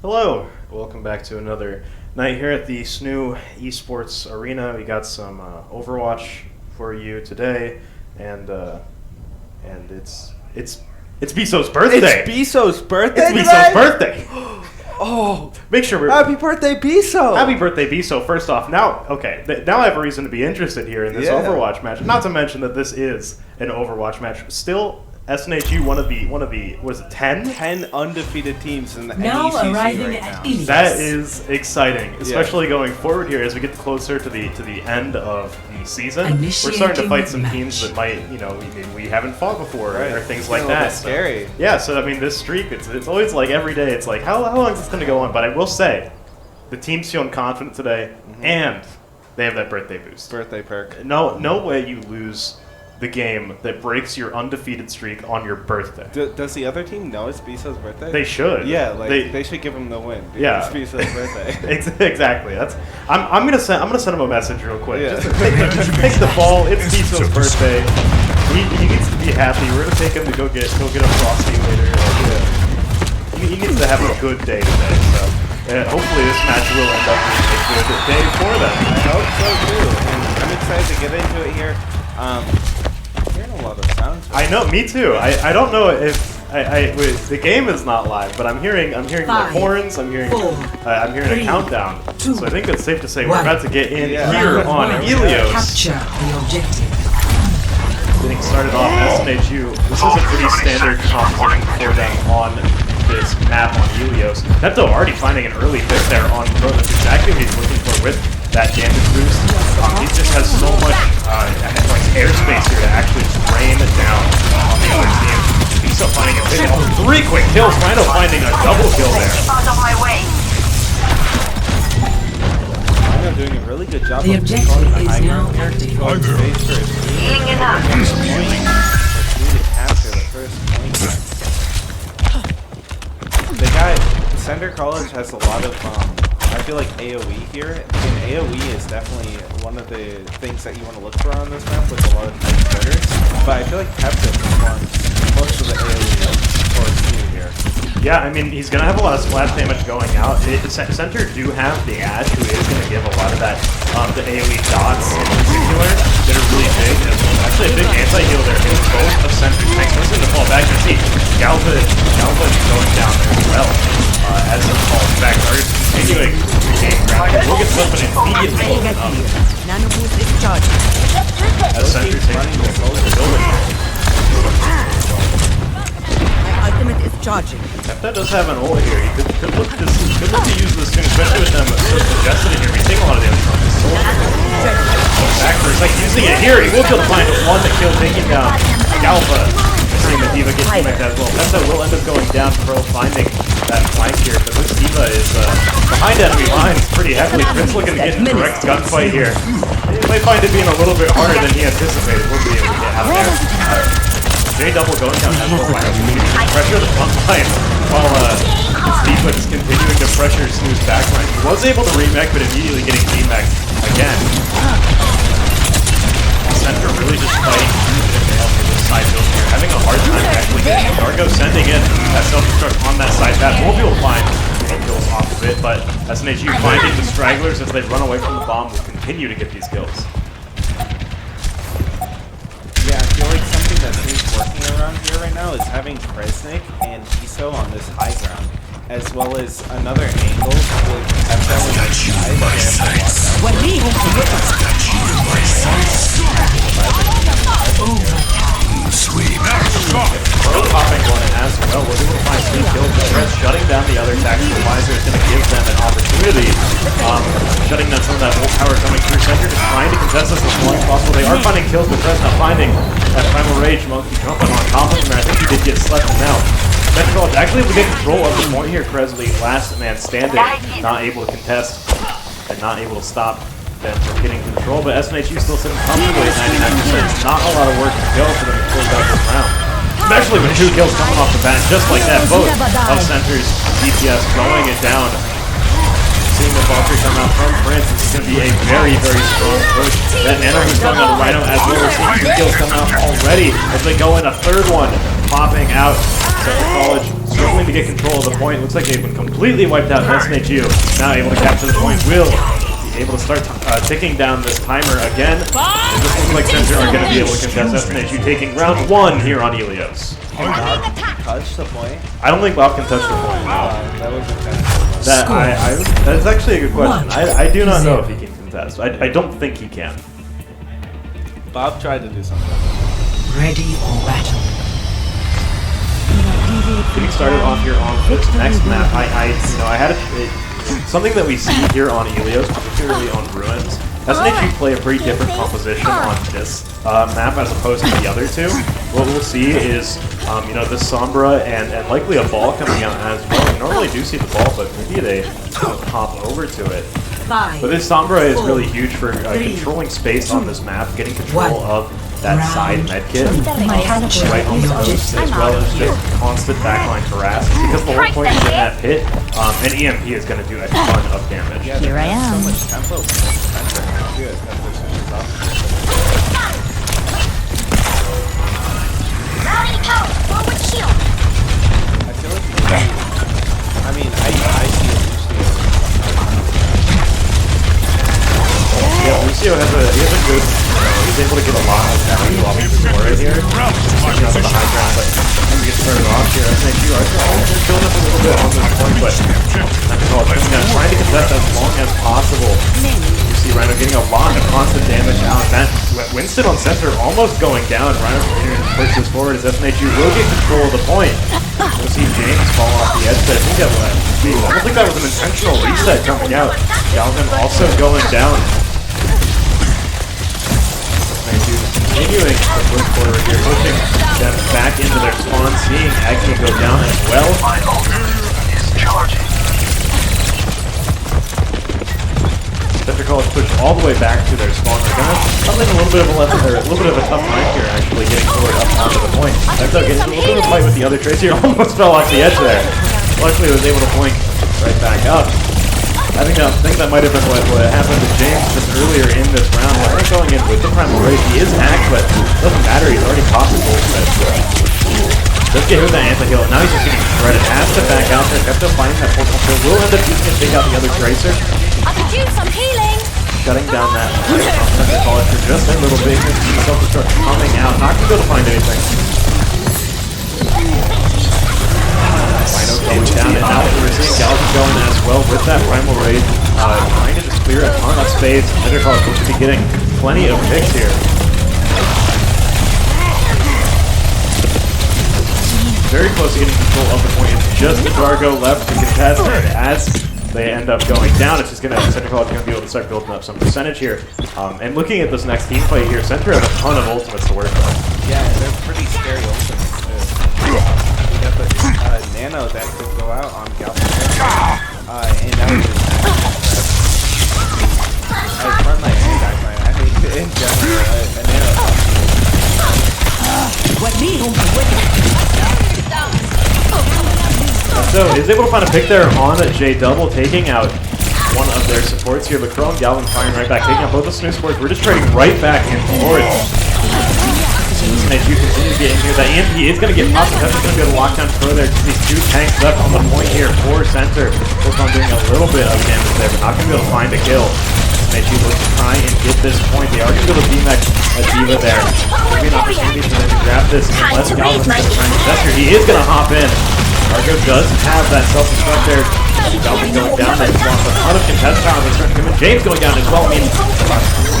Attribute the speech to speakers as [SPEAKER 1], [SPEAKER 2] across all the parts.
[SPEAKER 1] Hello, welcome back to another night here at the SNHU Esports Arena. We got some Overwatch for you today, and it's Biso's birthday.
[SPEAKER 2] It's Biso's birthday.
[SPEAKER 1] It's Biso's birthday.
[SPEAKER 2] Oh,
[SPEAKER 1] make sure we're
[SPEAKER 2] happy birthday, Biso!
[SPEAKER 1] Happy birthday, Biso. First off, now I have a reason to be interested here in this Overwatch match. Not to mention that this is an Overwatch match. Still, SNHU one of the what is it, 10?
[SPEAKER 2] 10 undefeated teams in the
[SPEAKER 3] now
[SPEAKER 2] NECC
[SPEAKER 3] arriving
[SPEAKER 2] right
[SPEAKER 3] at
[SPEAKER 2] now.
[SPEAKER 3] Ilias.
[SPEAKER 1] That is exciting, especially going forward here as we get closer to the end of the season. We're starting to fight some teams that might, we haven't fought before or things like that.
[SPEAKER 2] It's scary.
[SPEAKER 1] Yeah, so I mean, this streak, it's always like every day. It's like how long is this going to go on? But I will say, the team's feeling confident today, and they have that birthday boost.
[SPEAKER 2] Birthday perk.
[SPEAKER 1] No way you lose the game that breaks your undefeated streak on your birthday.
[SPEAKER 2] Does the other team know it's Biso's birthday?
[SPEAKER 1] They should.
[SPEAKER 2] Yeah, they should give him the win.
[SPEAKER 1] Yeah,
[SPEAKER 2] it's Biso's birthday.
[SPEAKER 1] Exactly. I'm gonna send him a message real quick.
[SPEAKER 2] Yeah.
[SPEAKER 1] Just take the ball. It's Biso's birthday. He needs to be happy. We're gonna take him to go get a frosty later. He needs to have a good day today. So hopefully this match will end up being a good day for them.
[SPEAKER 2] I hope so too. And I'm excited to get into it here. I'm hearing a lot of sounds.
[SPEAKER 1] I know, me too. I don't know if the game is not live, but I'm hearing like horns. I'm hearing a countdown. So I think it's safe to say we're about to get in here on Helios.
[SPEAKER 3] Capture the objective.
[SPEAKER 1] Getting started off SNHU. This is a pretty standard composition for them on this map on Helios. Nepto already finding an early hit there on Pro. That's exactly what he's looking for with that damage boost. He just has so much airspace here to actually rain down on the other team. He's still finding a big 3 quick kills. Rhino finding a double kill there.
[SPEAKER 2] Rhino doing a really good job
[SPEAKER 3] The
[SPEAKER 2] of
[SPEAKER 3] objective
[SPEAKER 2] controlling the high
[SPEAKER 3] is now
[SPEAKER 2] ground here.
[SPEAKER 3] active.
[SPEAKER 2] Controlling space for his team. To capture the first point. The guy, Center College has a lot of I feel like AoE here, and AoE is definitely one of the things that you want to look for on this map with a lot of nice hitters, but I feel like Pepsi performs most of the AoE towards you here.
[SPEAKER 1] Yeah, I mean, he's going to have a lot of splash damage going out. Center do have the Ash, who is going to give a lot of that, the AoE dots in particular, that are really big. Actually, a big anti-heal there in both of Center's tanks. He's going to fall back and see Galva going down there as well. As it falls back, Argus continuing to gain ground. We'll get something immediately woken up.
[SPEAKER 4] Nano boost is charged.
[SPEAKER 1] As Center takes control of the building.
[SPEAKER 4] My ultimate is charging.
[SPEAKER 1] Nepta does have an ult here. He could look to use this soon, especially with them so congested in here. We're seeing a lot of damage from his sword. Backwards, like using it here. He will kill the find one to kill, taking down Galva. Seeing the D.Va get teammates as well. Nepta will end up going down. Pro finding that flank here, but this D.Va is behind enemy lines pretty heavily. Prince looking to get in a direct gunfight here. He might find it being a little bit harder than he anticipated. We'll be able to get out there. J double going down as well. Pressure the front line while D.Va is continuing to pressure SNHU's backline. He was able to remake, but immediately getting teambacked again. Center really just fighting for this side build here, having a hard time actually getting Dargo sending in that self-destruct on that side path. We'll be able to find kills off of it, but SNHU finding the stragglers as they run away from the bomb will continue to get these kills.
[SPEAKER 2] Yeah, I feel like something that seems working around here right now is having Kresnik and Biso on this high ground, as well as another angle with FL on the side.
[SPEAKER 1] Pro popping one as well. We're able to find 3 kills. The Threat shutting down the other tactical visor is going to give them an opportunity. Shutting down some of that ult power coming through. Center just trying to contest this as long as possible. They are finding kills, but Threat's not finding that Primal Rage. Monkey jumping on top of him. I think he did get slept now. Central actually able to get control of the point here. Kresley, last man standing, not able to contest and not able to stop them from getting control, but SNHU still sitting comfortably at 99%. Not a lot of work to go for them to close out this round. Especially with 2 kills coming off the bat, just like that. Both of Center's DPS going it down. Seeing the Valkyrie come out from Prince, this is going to be a very, very strong push. That Nano who's going on the Rhino as well. We're seeing 2 kills come out already as they go in a third one, popping out. College struggling to get control of the point. Looks like they've been completely wiped out. SNHU now able to capture the point. Will be able to start ticking down this timer again. And this looks like Center are going to be able to contest SNHU, taking round 1 here on Helios.
[SPEAKER 2] Can Bob touch the point?
[SPEAKER 1] I don't think Bob can touch the point.
[SPEAKER 2] That was intense.
[SPEAKER 1] That's actually a good question. I do not know if he can contest. I don't think he can.
[SPEAKER 2] Bob tried to do something.
[SPEAKER 3] Ready for battle.
[SPEAKER 1] Getting started off here on this next map, I had something that we see here on Helios, particularly on Ruins. SNHU play a pretty different composition on this map as opposed to the other two. What we'll see is, this Sombra and likely a ball coming out as well. We normally do see the ball, but maybe they hop over to it. But this Sombra is really huge for controlling space on this map, getting control of that side medkit right on the coast, as well as just constant backline harass. Because the whole point is in that pit, an EMP is going to do a ton of damage.
[SPEAKER 2] Yeah,
[SPEAKER 5] Here I am.
[SPEAKER 2] So much tempo. Good.
[SPEAKER 5] Rally power, forward shield.
[SPEAKER 2] I feel like I see it
[SPEAKER 1] Yeah, Lucio has a good, he's able to get a lot of value while he's right here. Taking out the high ground, but as we get started off here, SNHU are killing us a little bit on this point, but trying to contest as long as possible. You see Rhino getting a lot of constant damage out. That Winston on center almost going down. Rhino pushes forward as SNHU will get control of the point. We'll see James fall off the edge there. I don't think that was an intentional reset coming out. Galvin also going down. Continuing the first quarter here, pushing them back into their spawn, seeing Agni go down as well. Center College pushed all the way back to their spawn. They're gonna something a little bit of a tough time here, actually getting forward up onto the point. Ends up getting a little bit of a fight with the other Tracer. Almost fell off the edge there. Luckily, was able to blink right back up. I think that might have been what happened to James just earlier in this round. We're going in with the primal race. He is hacked, but it doesn't matter. He's already caught the gold set. Let's get him with that anti-heal. Now he's just getting shredded. Has to back out there. Kept up finding that portal kill. Will end up using it to take out the other Tracer.
[SPEAKER 5] I could use some healing.
[SPEAKER 1] Shutting down that Center College for just a little bit. Himself to start coming out. Not going to be able to find anything. Rhino going down, and now we're seeing Galvin going as well with that Primal Raid, trying to just clear a ton of space. Center College should be getting plenty of picks here. Very close to getting control of the point. It's just the Dargo left to contest as they end up going down. It's just going to, Center College is going to be able to start building up some percentage here. And looking at this next team fight here, Center has a ton of ultimates to work on.
[SPEAKER 2] Yeah, they're pretty scary ultimates. The nano that could go out on Galvin. And now we just front line and back line. I think in general, a nano.
[SPEAKER 1] So is able to find a pick there on J Double, taking out one of their supports here. The Crow and Galvin firing right back, taking out both the snoo supports. We're just trading right back and forward. SNHU continue to get in here. That EMP is going to get popped. That's going to be able to lock down further. Just these two tanks left on the point here for Center. Both on doing a little bit of damage there, but not going to be able to find a kill. SNHU looks to try and get this point. They are going to be able to BMX a Diva there. Maybe an opportunity for them to grab this unless Galvin's going to try and contest here. He is going to hop in. Argo does have that self-destruct there. Galvin going down there. He's lost a ton of contest power. They're starting to come in. James going down as well. I mean,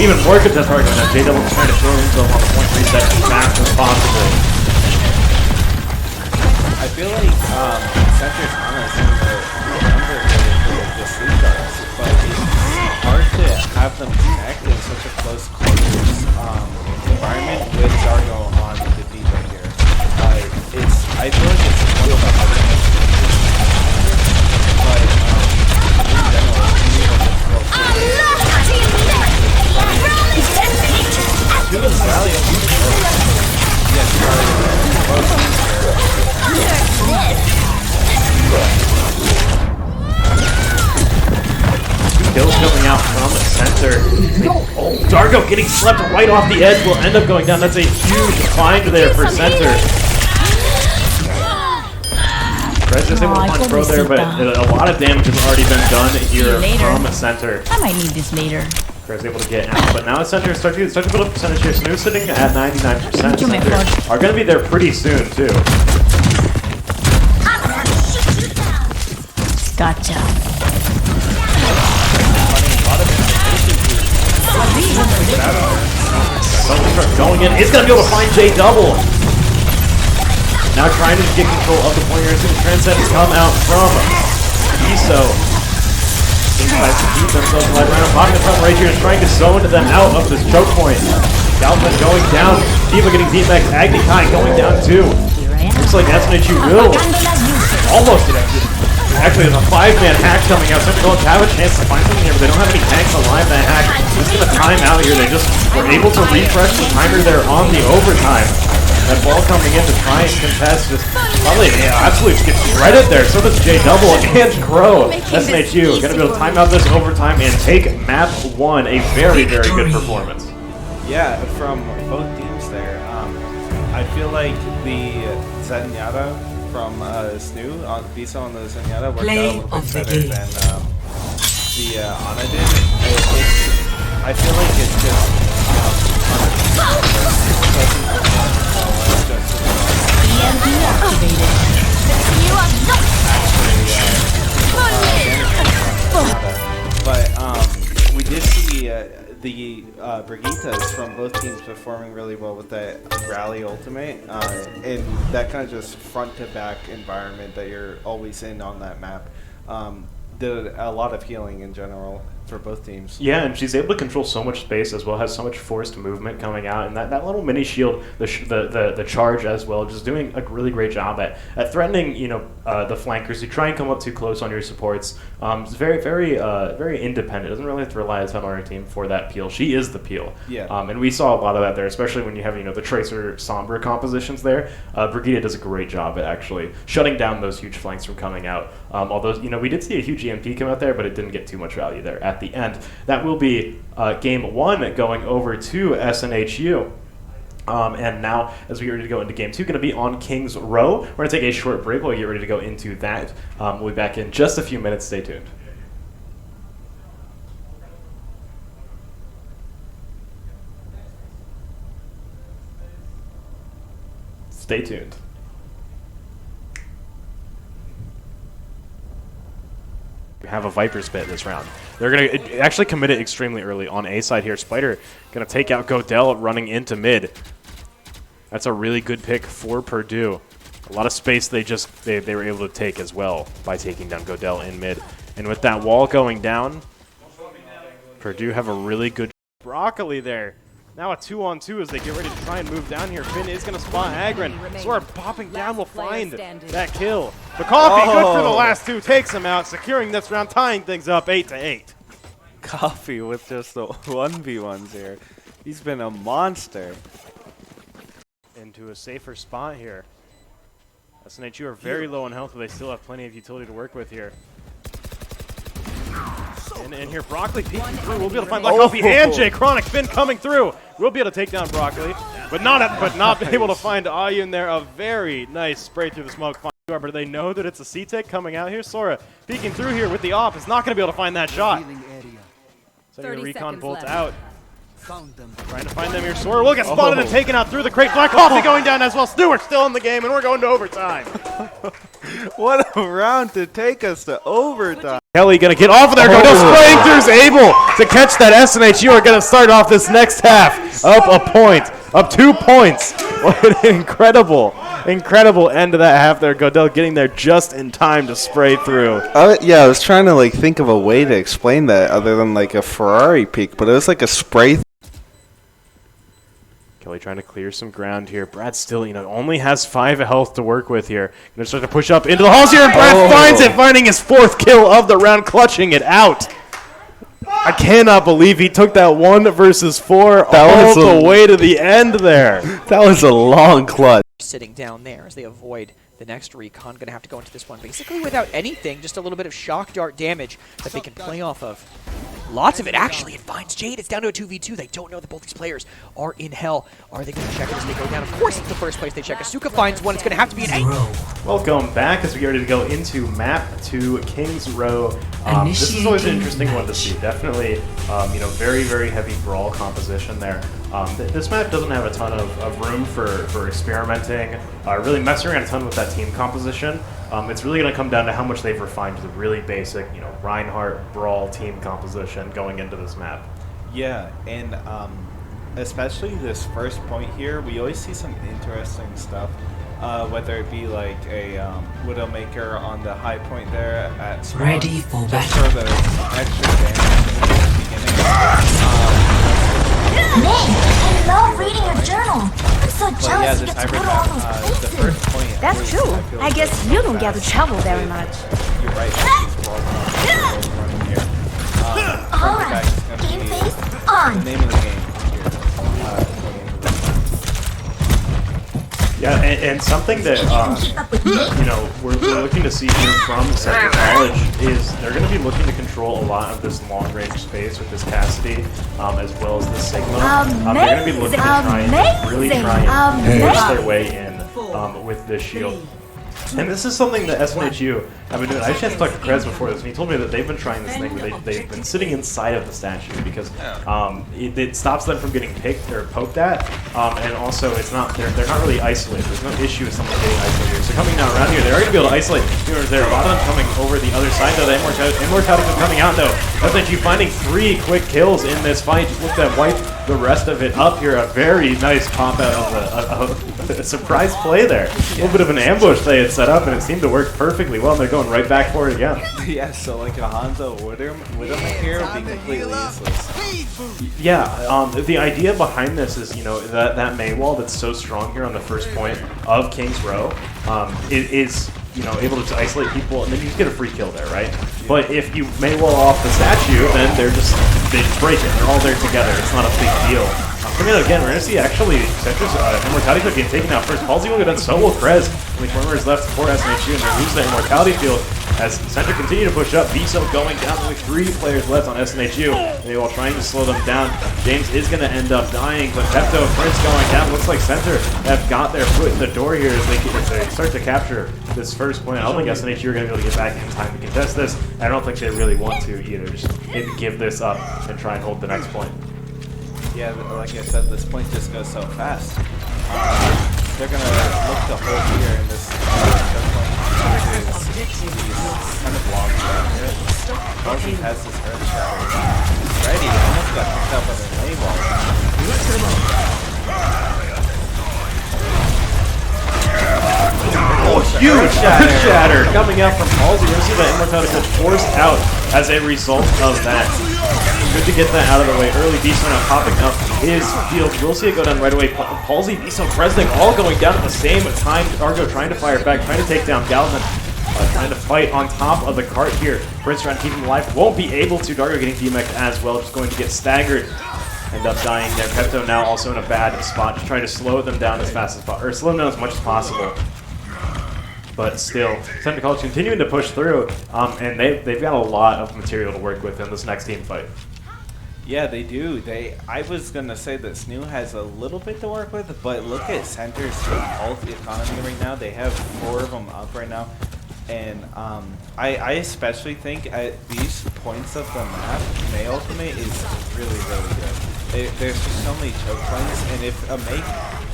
[SPEAKER 1] even more contest power going down. J Double trying to throw himself on the point reset as fast as possible.
[SPEAKER 2] I feel like Center's honest in the number for the sleep guards, but it's hard to have them connect in such a close quarters environment with Dargo on the Diva here. I feel like it's one of the other but in general, you need to throw to the rally of yes,
[SPEAKER 1] Kills coming out from the center. Oh, Dargo getting slept right off the edge will end up going down. That's a huge find there for Center. Red's just able to punch Pro there, but a lot of damage has already been done here from center.
[SPEAKER 5] I might need this later.
[SPEAKER 1] Red's able to get out, but now Center start to build up percentage here. SNHU sitting at 99%. Center are going to be there pretty soon, too.
[SPEAKER 5] Gotcha.
[SPEAKER 1] Going in, it's going to be able to find J Double. Now trying to get control of the point here. Transcendence come out from Iso. These guys to keep themselves right around. Bottom of the front right here is trying to zone them out of this choke point. Galvin going down. Diva getting D-Max. Agni Kai going down too. Looks like SNHU will almost get exit. Actually, there's a 5-man hack coming out. Central don't have a chance to find something here, but they don't have any tanks alive. That hack just going to time out here. They just were able to refresh the timer there on the overtime. That ball coming in to try and contest just probably absolutely gets shredded there. So does J Double and Crow. SNHU going to be able to time out this overtime and take map 1. A very, very good performance.
[SPEAKER 2] Yeah, from both teams there. I feel like the Zenyatta from SNHU, Visa on the Zenyatta worked out a little bit better than the Ana did. I feel like it's just
[SPEAKER 5] EMP activated. You are not
[SPEAKER 2] but we did see the Brigittas from both teams performing really well with that rally ultimate, and that kind of just front to back environment that you're always in on that map. Did a lot of healing in general for both teams.
[SPEAKER 1] Yeah, and she's able to control so much space as well, has so much forced movement coming out, and that little mini shield, the charge as well, just doing a really great job at threatening, the flankers who try and come up too close on your supports. It's very, very, very independent. Doesn't really have to rely a ton on her team for that peel. She is the peel. Yeah. And we saw a lot of that there, especially when you have, the Tracer Sombra compositions there. Brigitte does a great job at actually shutting down those huge flanks from coming out. Although, we did see a huge EMP come out there, but it didn't get too much value there at the end. That will be game 1 going over to SNHU. And now, as we get ready to go into game 2, going to be on King's Row. We're going to take a short break while we get ready to go into that. We'll be back in just a few minutes. Stay tuned. Stay tuned. Have a Viper's Pit this round. They're going to actually commit it extremely early on A side here. Spider going to take out Godel running into mid. That's a really good pick for Purdue. A lot of space they were able to take as well by taking down Godel in mid. And with that wall going down, Purdue have a really good Broccoli there. Now a 2-on-2 as they get ready to try and move down here. Finn is going to spot Agron. Sora popping down will find that kill. The Coffee, good for the last 2, takes him out, securing this round, tying things up 8-8.
[SPEAKER 2] Coffee with just the 1v1s here. He's been a monster.
[SPEAKER 1] Into a safer spot here. SNHU are very low in health, but they still have plenty of utility to work with here. And here, Broccoli peeking through. We'll be able to find Black Coffee and Jay Chronic. Finn coming through. We'll be able to take down Broccoli, but not able to find Ayun there. A very nice spray through the smoke. But they know that it's a C-Tech coming out here. Sora peeking through here with the op is not going to be able to find that shot. Sending a recon bolt out. Trying to find them here. Sora will get spotted and taken out through the crate. Black Coffee going down as well. Stewart's still in the game, and we're going to overtime.
[SPEAKER 2] What a round to take us to overtime.
[SPEAKER 1] Kelly going to get off of there. Godel spraying through is able to catch that. SNHU are going to start off this next half up a point, up 2 points. What an incredible end to that half there. Godel getting there just in time to spray through.
[SPEAKER 2] Yeah, I was trying to think of a way to explain that other than a Ferrari peak, but it was like a spray.
[SPEAKER 1] Kelly trying to clear some ground here. Brad still, only has 5 health to work with here. Going to start to push up into the halls here, and Brad finds it, finding his 4th kill of the round, clutching it out. I cannot believe he took that 1 versus 4 all the way to the end there.
[SPEAKER 2] That was a long clutch.
[SPEAKER 6] Sitting down there as they avoid the next recon. Going to have to go into this one basically without anything, just a little bit of shock dart damage that they can play off of. Lots of it, actually. It finds Jade. It's down to a 2v2. They don't know that both these players are in hell. Are they going to check it as they go down? Of course, it's the first place they check. Asuka finds one. It's going to have to be an 8.
[SPEAKER 1] Welcome back as we get ready to go into map 2, Kings Row. This is always an interesting one to see. Definitely, very, very heavy brawl composition there. This map doesn't have a ton of room for experimenting, really messing around a ton with that team composition. It's really going to come down to how much they've refined the really basic, Reinhardt brawl team composition going into this map.
[SPEAKER 2] Yeah, and especially this first point here, we always see some interesting stuff. Whether it be like a Widowmaker on the high point there at spawn,
[SPEAKER 3] Ready for
[SPEAKER 2] just
[SPEAKER 3] battle.
[SPEAKER 2] for the extra damage in the beginning.
[SPEAKER 7] Nick, I love reading your journal. I'm so
[SPEAKER 2] But yeah,
[SPEAKER 7] jealous you
[SPEAKER 2] this
[SPEAKER 7] get to
[SPEAKER 2] hybrid
[SPEAKER 7] go to all
[SPEAKER 2] map,
[SPEAKER 7] those
[SPEAKER 2] the
[SPEAKER 7] places.
[SPEAKER 2] first point. at
[SPEAKER 8] That's
[SPEAKER 2] least,
[SPEAKER 8] true.
[SPEAKER 2] feel
[SPEAKER 8] I guess
[SPEAKER 2] really
[SPEAKER 8] you don't get to
[SPEAKER 2] fast.
[SPEAKER 8] travel very much.
[SPEAKER 2] You're right. These walls are running here.
[SPEAKER 7] Alright, game face on.
[SPEAKER 2] The name of the game here. Going into this.
[SPEAKER 1] Yeah, and something that
[SPEAKER 7] Keep up with me.
[SPEAKER 1] we're looking to see here from Central College is they're going to be looking to control a lot of this long-range space with this Cassidy, as well as the Sigma. They're going to be looking to try and really try and force their way in with this shield. And this is something that SNHU have been doing. I actually had to talk to Krez before this, and he told me that they've been trying this thing where they've been sitting inside of the statue because it stops them from getting picked or poked at, and also they're not really isolated. There's no issue with someone getting isolated. So coming down around here, they're already going to be able to isolate viewers there. A lot of them coming over the other side though. The Immortality coming out though. SNHU finding 3 quick kills in this fight. Just look at wipe the rest of it up here. A very nice pop out of a surprise play there. A little bit of an ambush they had set up, and it seemed to work perfectly well. And they're going right back for it again.
[SPEAKER 2] Yeah, so like a Hanzo Widowmaker here would be completely useless.
[SPEAKER 1] Yeah, the idea behind this is, that Mei wall that's so strong here on the first point of Kings Row, it is, able to isolate people, and then you just get a free kill there, right? But if you Mei wall off the statue, then they just break it. They're all there together. It's not a big deal. Coming out again, we're going to see actually Center's Immortality Field getting taken out first. Palsy will get done, so will Krez. Only 4 members left for SNHU, and they lose that Immortality Field as Center continue to push up. Viso going down, only 3 players left on SNHU. They will trying to slow them down. James is going to end up dying, but Pepto and Prince going down. Looks like Center have got their foot in the door here as they start to capture this first point. I don't think SNHU are going to be able to get back in time to contest this. I don't think they really want to either. Just maybe give this up and try and hold the next point.
[SPEAKER 2] Yeah, like I said, this point just goes so fast. They're gonna look to hold here in this these kind of long down here. Balzi has this earth shatter. Ready, almost got picked up on the label.
[SPEAKER 1] Oh, huge shatter coming out from Palsy. You're going to see that Immortality Field forced out as a result of that. Good to get that out of the way early. Viso now popping up his field. We'll see it go down right away. Palsy, Viso, Kresnik all going down at the same time. Argo trying to fire back, trying to take down Galvin. Trying to fight on top of the cart here. Prince trying to keep him alive. Won't be able to. Dargo getting DMX as well. Just going to get staggered. End up dying there. Pepto now also in a bad spot. Just trying to slow them down as fast as possible. Or slow them down as much as possible. But still, Central College continuing to push through. And they've got a lot of material to work with in this next team fight.
[SPEAKER 2] Yeah, they do. I was gonna say that SNHU has a little bit to work with, but look at Center's ult economy right now. They have 4 of them up right now. And I especially think at these points of the map, Mei Ultimate is really, really good. There's just so many choke points, and if a Mei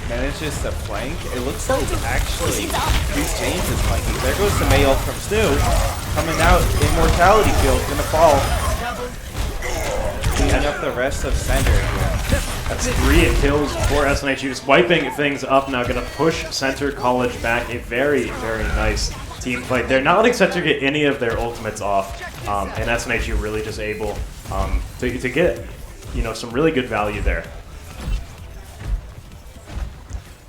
[SPEAKER 2] manages to flank, it looks like actually Reese James is flanking. There goes the Mei ult from SNHU. Coming out, Immortality Field, gonna fall. Cleaning up the rest of Center here.
[SPEAKER 1] That's 3 kills for SNHU. Just wiping things up now. Going to push Center College back. A very, very nice team fight. They're not letting Center get any of their ultimates off. And SNHU really just able to get some really good value there.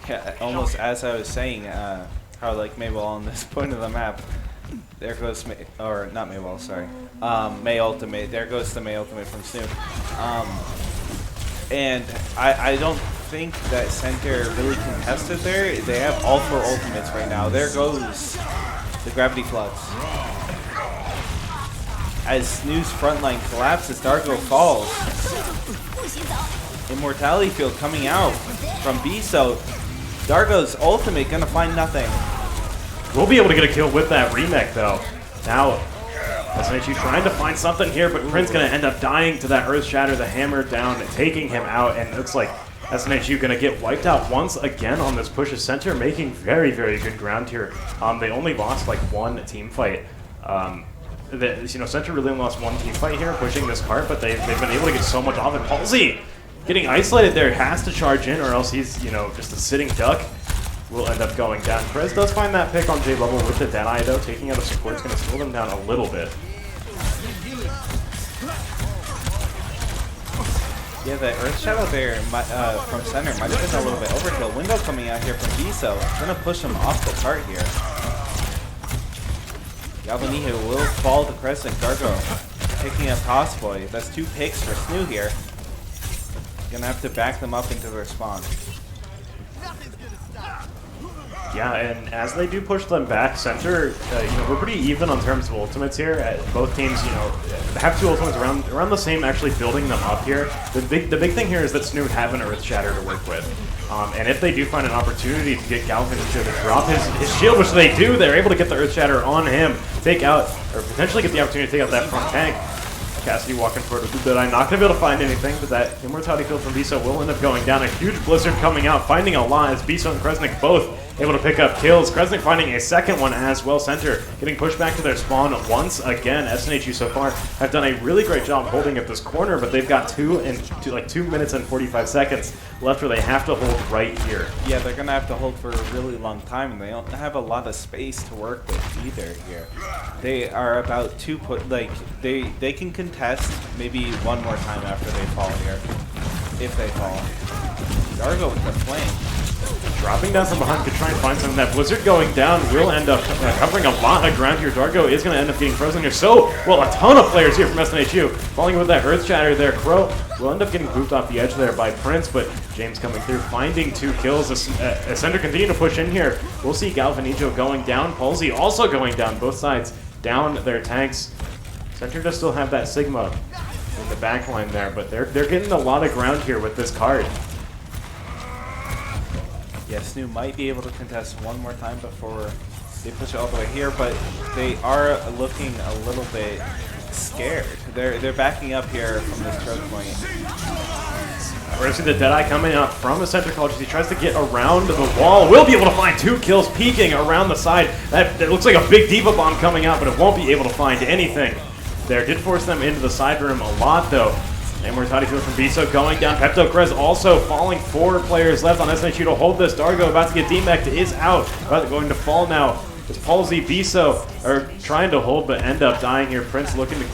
[SPEAKER 2] Yeah, almost as I was saying, how like Maywell on this point of the map. There goes not Maywell, sorry. Mei Ultimate. There goes the Mei Ultimate from SNHU. And I don't think that Center really contested there. They have all 4 ultimates right now. There goes the Gravity Flux. As SNHU's frontline collapses, Dargo falls. Immortality Field coming out from Biso. Dargo's ultimate gonna find nothing.
[SPEAKER 1] Will be able to get a kill with that remake though. Now, SNHU trying to find something here, but Prince going to end up dying to that Earth Shatter, the hammer down, taking him out, and it looks like SNHU going to get wiped out once again on this push of center, making very, very good ground here. They only lost like one team fight. Center really only lost one team fight here, pushing this cart, but they've been able to get so much off it. Palsy getting isolated there, has to charge in, or else he's, just a sitting duck. Will end up going down. Perez does find that pick on J level with the Deadeye though. Taking out a support is going to slow them down a little bit.
[SPEAKER 2] Yeah, the Earth Shadow there from center might have been a little bit overkill. Window coming out here from Viso. Going to push him off the cart here. Galvanijo will fall to Crescent. Gargo picking up Tossboy. That's 2 picks for SNHU here. Gonna have to back them up into their spawn.
[SPEAKER 1] Yeah, and as they do push them back, center, we're pretty even on terms of ultimates here. Both teams, have 2 ultimates around the same, actually building them up here. The big thing here is that SNHU have an Earth Shatter to work with. And if they do find an opportunity to get Galvanijo to drop his shield, which they do, they're able to get the Earth Shatter on him, take out, or potentially get the opportunity to take out that front tank. Cassidy walking forward with the Deadeye, not going to be able to find anything, but that Immortality Field from Viso will end up going down. A huge Blizzard coming out, finding a lot as Viso and Kresnik both able to pick up kills. Kresnik finding a second one as well. Center getting pushed back to their spawn once again. SNHU so far have done a really great job holding at this corner, but they've got 2 minutes and 45 seconds left where they have to hold right here.
[SPEAKER 2] Yeah, they're going to have to hold for a really long time, and they don't have a lot of space to work with either here. They are about 2 they can contest maybe one more time after they fall here, if they fall. Dargo with the flame.
[SPEAKER 1] Dropping down from behind, could try and find something. That Blizzard going down will end up covering a lot of ground here. Dargo is going to end up getting frozen here. So, well, a ton of players here from SNHU. Falling with that Earth Shatter there. Crow will end up getting booped off the edge there by Prince, but James coming through, finding 2 kills. Ascender continue to push in here. We'll see Galvanijo going down. Palsy also going down. Both sides down their tanks. Center does still have that Sigma in the back line there, but they're getting a lot of ground here with this card.
[SPEAKER 2] Yeah, SNHU might be able to contest one more time before they push it all the way here, but they are looking a little bit scared. They're backing up here from this choke point.
[SPEAKER 1] We're going to see the Deadeye coming out from the center college as he tries to get around the wall. Will be able to find 2 kills peeking around the side. That looks like a big Diva Bomb coming out, but it won't be able to find anything there. Did force them into the side room a lot, though. Immortality Field from Viso going down. Pepto Krez also falling. 4 players left on SNHU to hold this. Dargo about to get demeched is out. Going to fall now. It's Palsy. Viso are trying to hold but end up dying here. Prince looking to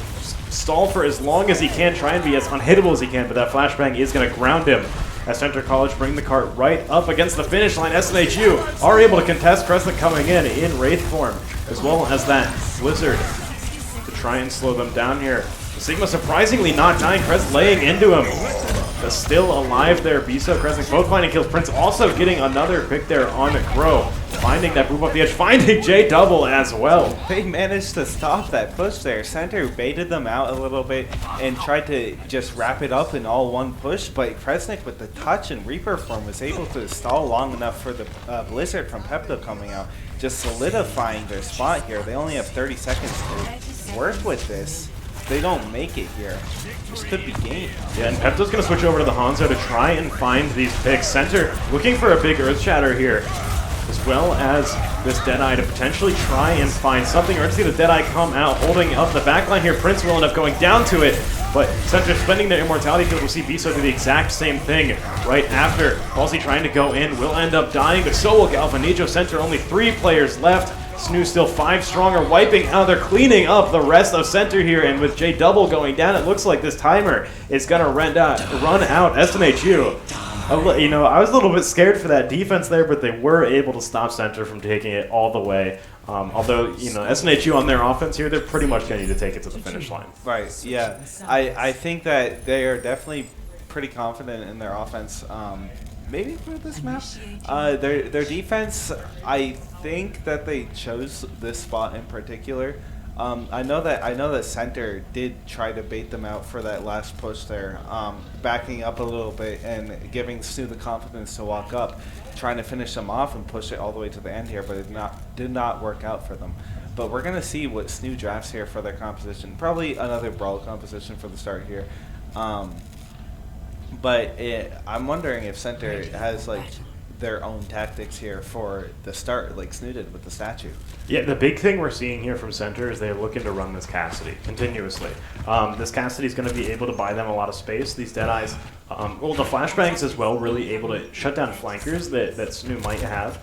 [SPEAKER 1] stall for as long as he can, try and be as unhittable as he can, but that flashbang is going to ground him. As Center College bring the cart right up against the finish line. SNHU are able to contest. Crescent coming in Wraith form, as well as that Blizzard to try and slow them down here. Sigma surprisingly not dying. Crest laying into him. But still alive there. Viso, Crescent both finding kills. Prince also getting another pick there on Crow. Finding that boop off the edge. Finding J double as well.
[SPEAKER 2] They managed to stop that push there. Center baited them out a little bit and tried to just wrap it up in all one push, but Kresnik with the touch and Reaper form was able to stall long enough for the Blizzard from Pepto coming out, just solidifying their spot here. They only have 30 seconds to work with this. They don't make it here. This could be game.
[SPEAKER 1] Yeah, and Pepto's going to switch over to the Hanzo to try and find these picks. Center looking for a big Earth Shatter here, as well as this Deadeye to potentially try and find something. Or to see the Deadeye come out, holding up the backline here. Prince will end up going down to it, but Center spending their Immortality Field. We'll see Viso do the exact same thing right after. Palsy trying to go in, will end up dying, but so will Galvanijo. Center only 3 players left. SNHU still 5 stronger, wiping out. They're cleaning up the rest of center here, and with J double going down, it looks like this timer is gonna run out. SNHU. I was a little bit scared for that defense there, but they were able to stop center from taking it all the way. Although SNHU on their offense here, they're pretty much gonna need to take it to the finish line.
[SPEAKER 2] Right. Yeah. I think that they are definitely pretty confident in their offense. Maybe for this map. Their defense, I think that they chose this spot in particular. I know that center did try to bait them out for that last push there, backing up a little bit and giving SNHU the confidence to walk up. trying to finish them off and push it all the way to the end here, but it did not work out for them. But we're going to see what SNHU drafts here for their composition. Probably another Brawl composition for the start here. But I'm wondering if Center has like their own tactics here for the start, like SNHU did with the statue.
[SPEAKER 1] Yeah, the big thing we're seeing here from Center is they're looking to run this Cassidy continuously. This Cassidy is going to be able to buy them a lot of space. These Deadeyes, well, the flashbangs as well, really able to shut down flankers that SNHU might have.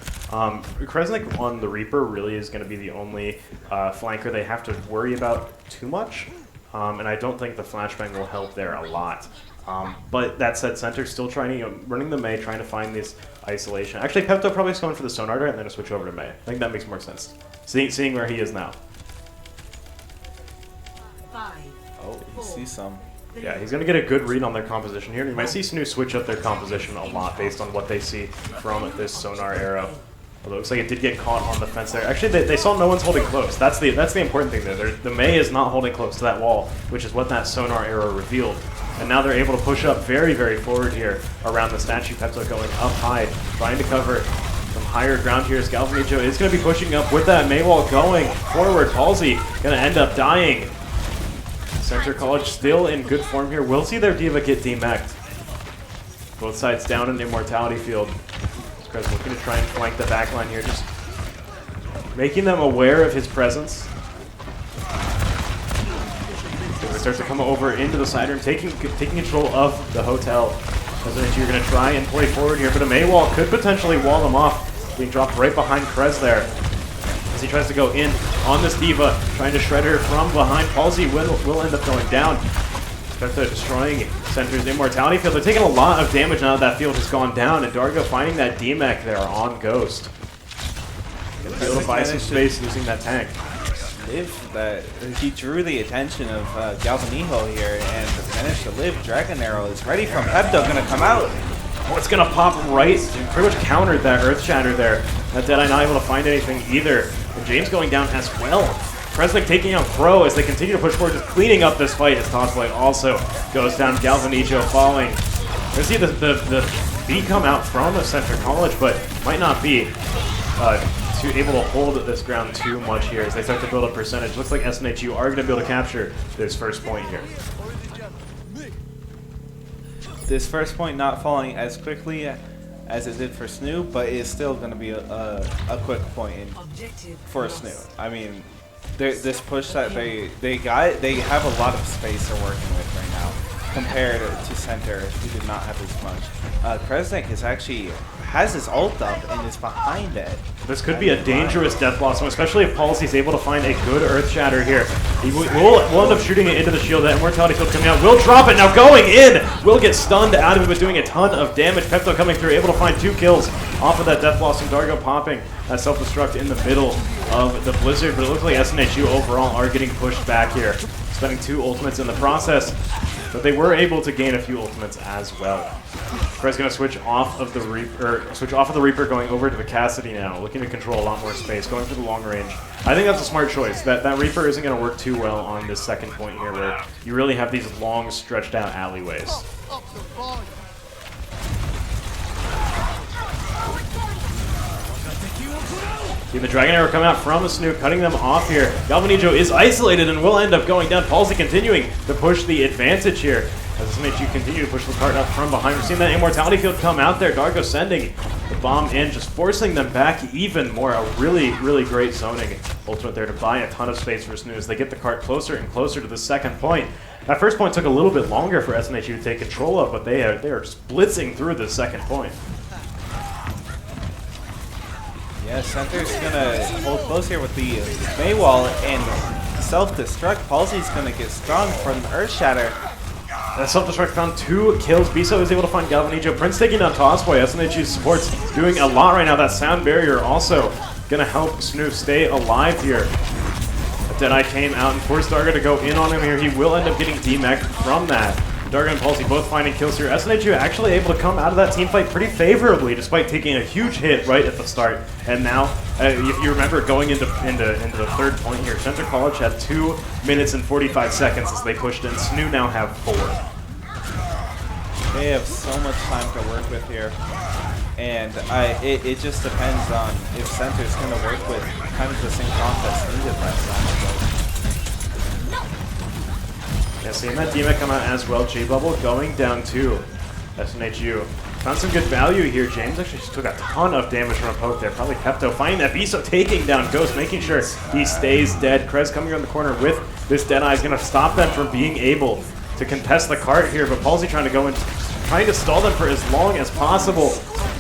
[SPEAKER 1] Kresnik on the Reaper really is going to be the only flanker they have to worry about too much, and I don't think the flashbang will help there a lot. But that said, Center's still trying to, running the Mei, trying to find this isolation. Actually, Pepto probably is going for the Sonar Dart and then a switch over to Mei. I think that makes more sense. Seeing where he is now.
[SPEAKER 4] 5,
[SPEAKER 2] Oh, you see some.
[SPEAKER 1] Yeah, he's going to get a good read on their composition here. And you might see SNHU switch up their composition a lot based on what they see from this Sonar arrow. Although it looks like it did get caught on the fence there. Actually, they saw no one's holding close. That's the important thing there. The Mei is not holding close to that wall, which is what that Sonar arrow revealed. And now they're able to push up very, very forward here around the statue. Pepto going up high, trying to cover some higher ground here. Galvanicho is going to be pushing up with that Mei wall going forward. Palsy going to end up dying. Center College still in good form here. We'll see their Diva get demeched. Both sides down in the Immortality field. Krez looking to try and flank the backline here, just making them aware of his presence. He starts to come over into the side room, taking control of the hotel. SNHU are going to try and play forward here, but a Mei wall could potentially wall them off, being dropped right behind Krez there. As he tries to go in on this Diva, trying to shred her from behind. Palsy will end up going down. Pepto destroying Center's Immortality field. They're taking a lot of damage now that that field has gone down, and Dargo finding that DMAC there on Ghost. Gonna be able to buy some space losing that tank.
[SPEAKER 2] Live that he drew the attention of Galvanijo here and managed to live. Dragon Arrow is ready from Pepto, gonna come out.
[SPEAKER 1] Oh, it's gonna pop right, pretty much countered that Earth Shatter there. That Deadeye not able to find anything either. And James going down as well. Kresnik taking out Crow as they continue to push forward, just cleaning up this fight as Tossblade also goes down. Galvanijo falling. You see the beat come out from a Center College, but might not be too able to hold this ground too much here as they start to build up percentage. Looks like SNHU are going to be able to capture this first point here.
[SPEAKER 2] This first point not falling as quickly as it did for SNHU, but it's still going to be a quick point for SNHU. I mean, this push that they have a lot of space they're working with right now compared to Center, who did not have as much. Kresnik is actually has his ult up and is behind it.
[SPEAKER 1] This could be a dangerous Death Blossom, especially if Palsy's able to find a good Earth Shatter here. He will end up shooting it into the shield. That Immortality field coming out. Will drop it. Now going in. Will get stunned out of it, but doing a ton of damage. Pepto coming through, able to find 2 kills off of that Death Blossom. Dargo popping that self-destruct in the middle of the Blizzard, but it looks like SNHU overall are getting pushed back here. Spending 2 ultimates in the process, but they were able to gain a few ultimates as well. Fred's going to switch off of the Reaper, going over to the Cassidy now, looking to control a lot more space, going for the long range. I think that's a smart choice. That Reaper isn't going to work too well on this second point here, where you really have these long, stretched out alleyways. See the Dragon Arrow come out from the SNHU, cutting them off here. Galvanijo is isolated and will end up going down. Palsy continuing to push the advantage here. As SNHU continue to push the cart up from behind. We're seeing that Immortality field come out there. Dargo sending the bomb in, just forcing them back even more. A really, really great zoning ultimate there to buy a ton of space for SNHU as they get the cart closer and closer to the second point. That first point took a little bit longer for SNHU to take control of, but they are just blitzing through the second point.
[SPEAKER 2] Yeah, Center's gonna hold close here with the Mei wall and self-destruct. Palsy's gonna get strong from Earth Shatter.
[SPEAKER 1] That self-destruct found 2 kills. Biso is able to find Galvanijo. Prince taking down Tossboy. SNHU's support's doing a lot right now. That sound barrier also gonna help SNHU stay alive here. Deadeye came out and forced Dargo to go in on him here. He will end up getting demeched from that. Dargo and Palsy both finding kills here. SNHU actually able to come out of that team fight pretty favorably, despite taking a huge hit right at the start. And now, if you remember, going into the third point here, Center College had 2 minutes and 45 seconds as they pushed in. SNHU now have 4.
[SPEAKER 2] They have so much time to work with here. And it just depends on if center's going to work with kind of the same context needed last time.
[SPEAKER 1] Yeah, seeing that DMAC come out as well. J-Bubble going down to SNHU. Found some good value here. James actually just took a ton of damage from a poke there. Probably Pepto finding that Biso taking down Ghost, making sure he stays dead. Krez coming around the corner with this Deadeye is going to stop them from being able to contest the cart here. But Palsy trying to go in, trying to stall them for as long as possible.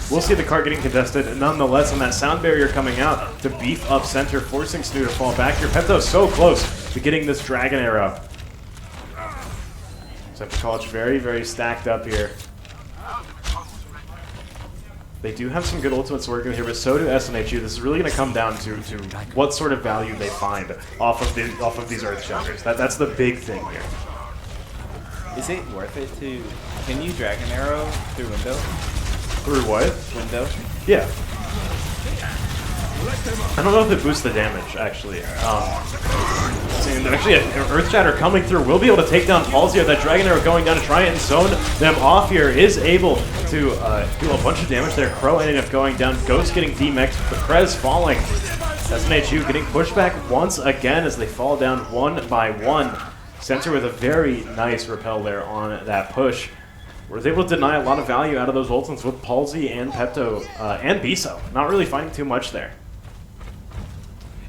[SPEAKER 1] We'll see the cart getting contested nonetheless, and that sound barrier coming out to beef up center, forcing SNHU to fall back here. Pepto so close to getting this Dragon Arrow. Central College very, very stacked up here. They do have some good ultimates working here, but so do SNHU. This is really going to come down to what sort of value they find off of these Earth Shatters. That's the big thing here.
[SPEAKER 2] Is it worth it to... Can you Dragon Arrow through window?
[SPEAKER 1] Through what?
[SPEAKER 2] Window?
[SPEAKER 1] Yeah. I don't know if it boosts the damage, actually. Actually, an Earth Shatter coming through will be able to take down Palsy. That Dragon Arrow going down to try and zone them off here is able to do a bunch of damage there. Crow ending up going down. Ghost getting DMX'd, but Krez falling. SNHU getting pushed back once again as they fall down one by one. Center with a very nice repel there on that push. Was able to deny a lot of value out of those ultimates with Palsy and Pepto and Biso. Not really finding too much there.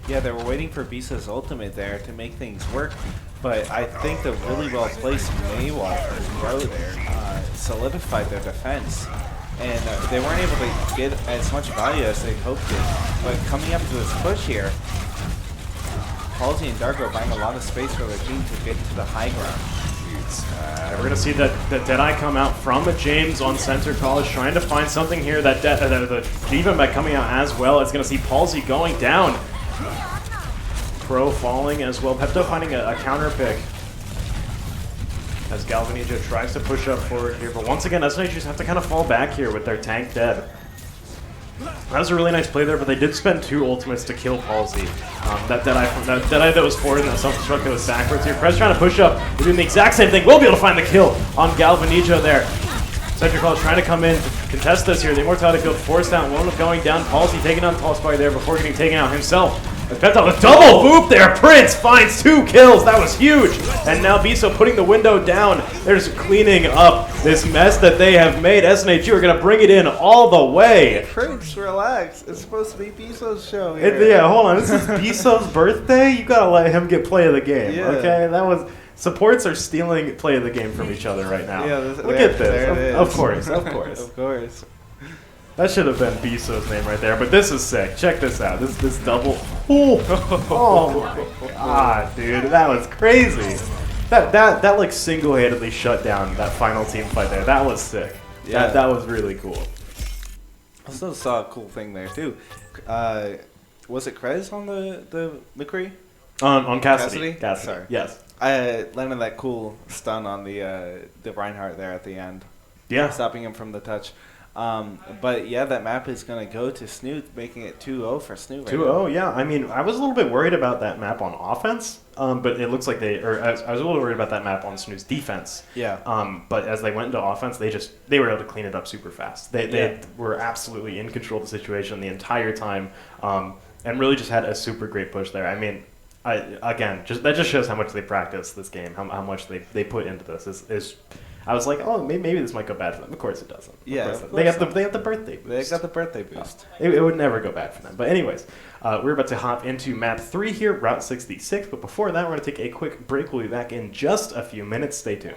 [SPEAKER 2] Yeah, they were waiting for Biso's ultimate there to make things work, but I think the really well-placed Maywater throw there solidified their defense, and they weren't able to get as much value as they hoped to. But coming up to this push here, Palsy and Darko buying a lot of space for their team to get to the high ground.
[SPEAKER 1] We're going to see that Deadeye come out from James on Center College, trying to find something here. That the Diva Mech coming out as well. It's going to see Palsy going down. Crow falling as well. Pepto finding a counter pick as Galvanijo tries to push up forward here. But once again, SNH just have to kind of fall back here with their tank dead. That was a really nice play there, but they did spend 2 ultimates to kill Palsy. That Deadeye that was forward and that self-destruct that was backwards here. Prez trying to push up. They're doing the exact same thing. We'll be able to find the kill on Galvanijo there. Central College trying to come in to contest this here. The Immortality Field forced down. One going down. Palsy taking on Tall Spy there before getting taken out himself. Pepto with a double boop there. Prince finds 2 kills. That was huge. And now Biso putting the window down. They're just cleaning up this mess that they have made. SNHU are going to bring it in all the way.
[SPEAKER 2] Prince, relax. It's supposed to be Biso's show here.
[SPEAKER 1] Yeah, hold on. This is Biso's birthday. You got to let him get play of the game,
[SPEAKER 2] Yeah.
[SPEAKER 1] okay? That was... Supports are stealing play of the game from each other right now.
[SPEAKER 2] Yeah,
[SPEAKER 1] Look at this.
[SPEAKER 2] there it is.
[SPEAKER 1] Of course, of course.
[SPEAKER 2] Of course.
[SPEAKER 1] That should have been Biso's name right there, but this is sick. Check this out. This double. Oh my god, dude, that was crazy. That like single-handedly shut down that final team fight there. That was sick.
[SPEAKER 2] Yeah.
[SPEAKER 1] That was really cool.
[SPEAKER 2] I also saw a cool thing there too. Was it Krez on the McCree?
[SPEAKER 1] On Cassidy.
[SPEAKER 2] Sorry.
[SPEAKER 1] Yes.
[SPEAKER 2] Landed that cool stun on the Reinhardt there at the end.
[SPEAKER 1] Yeah.
[SPEAKER 2] Stopping him from the touch. But yeah, that map is going to go to SNHU, making it 2-0 for SNHU.
[SPEAKER 1] 2-0, yeah. I mean, I was a little bit worried about that map on offense, but it looks like I was a little worried about that map on SNHU's defense.
[SPEAKER 2] Yeah.
[SPEAKER 1] But as they went into offense, they were able to clean it up super fast. They were absolutely in control of the situation the entire time, and really just had a super great push there. I mean, that just shows how much they practice this game, how much they put into this. I was like, oh, maybe this might go bad for them. Of course it doesn't.
[SPEAKER 2] Yeah,
[SPEAKER 1] They have the birthday boost.
[SPEAKER 2] They got the birthday boost.
[SPEAKER 1] It would never go bad for them. But anyways, we're about to hop into map 3 here, Route 66. But before that, we're going to take a quick break. We'll be back in just a few minutes. Stay tuned.